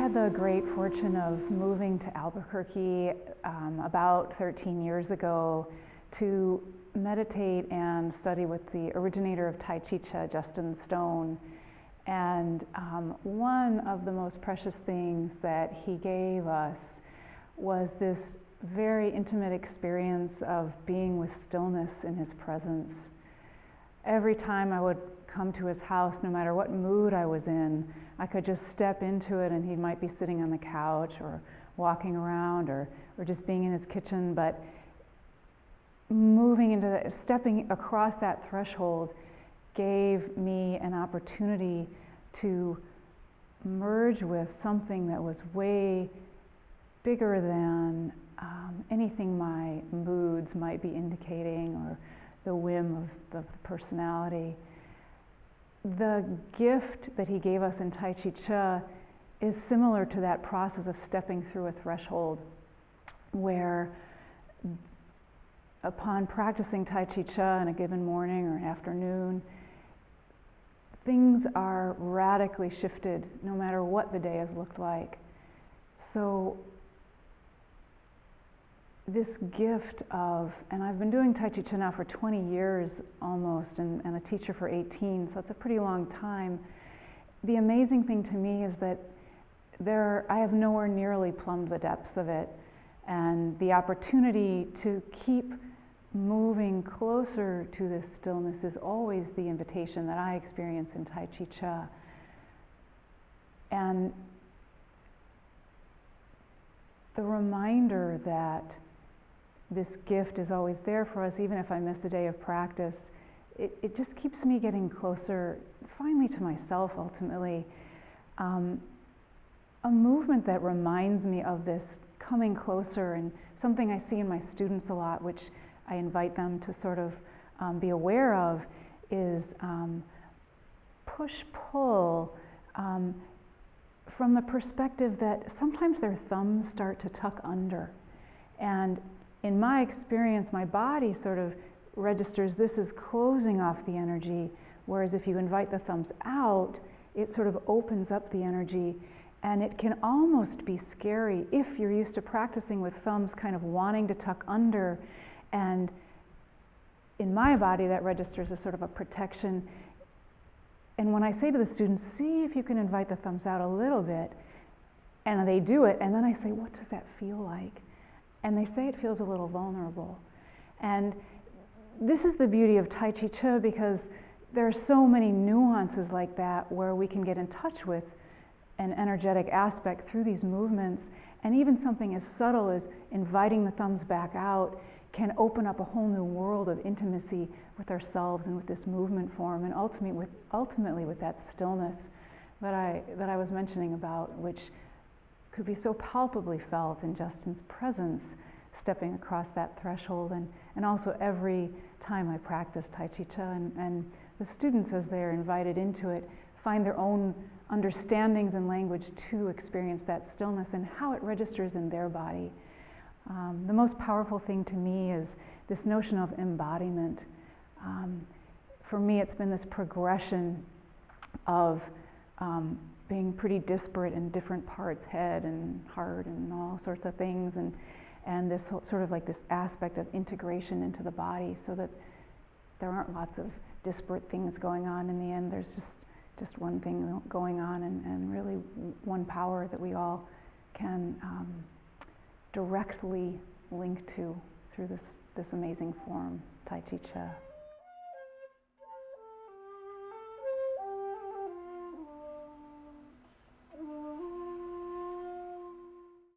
had the great fortune of moving to Albuquerque about 13 years ago to meditate and study with the originator of Chi Chih, Justin Stone. And one of the most precious things that he gave us was this very intimate experience of being with stillness in his presence. Every time I would come to his house, no matter what mood I was in, I could just step into it, and he might be sitting on the couch or walking around or just being in his kitchen, but moving into that, stepping across that threshold gave me an opportunity to merge with something that was way bigger than anything my moods might be indicating or the whim of the personality. The gift that he gave us in Chi Chih is similar to that process of stepping through a threshold, where upon practicing Chi Chih in a given morning or afternoon, things are radically shifted no matter what the day has looked like. So this gift of, and I've been doing Tai Chi Chih now for 20 years almost, and a teacher for 18, so it's a pretty long time. The amazing thing to me is that I have nowhere nearly plumbed the depths of it, and the opportunity to keep moving closer to this stillness is always the invitation that I experience in Tai Chi Chih. And the reminder that this gift is always there for us, even if I miss a day of practice, it just keeps me getting closer, finally, to myself, ultimately. A movement that reminds me of this coming closer, and something I see in my students a lot, which I invite them to sort of be aware of, is push-pull from the perspective that sometimes their thumbs start to tuck under. And in my experience, my body sort of registers this as closing off the energy, whereas if you invite the thumbs out, it sort of opens up the energy. And it can almost be scary if you're used to practicing with thumbs kind of wanting to tuck under. And in my body, that registers as sort of a protection. And when I say to the students, see if you can invite the thumbs out a little bit, and they do it, and then I say, what does that feel like? And they say it feels a little vulnerable. And this is the beauty of Tai Chi Chih, because there are so many nuances like that where we can get in touch with an energetic aspect through these movements. And even something as subtle as inviting the thumbs back out can open up a whole new world of intimacy with ourselves and with this movement form, and ultimately with that stillness that I was mentioning about, which could be so palpably felt in Justin's presence, stepping across that threshold. And also every time I practice Tai Chi Chih, and the students, as they're invited into it, find their own understandings and language to experience that stillness and how it registers in their body. The most powerful thing to me is this notion of embodiment. For me, it's been this progression of being pretty disparate in different parts, head and heart and all sorts of things, and this sort of like this aspect of integration into the body, so that there aren't lots of disparate things going on. In the end, there's just one thing going on, and really one power that we all can directly link to through this amazing form, Tai Chi Chih.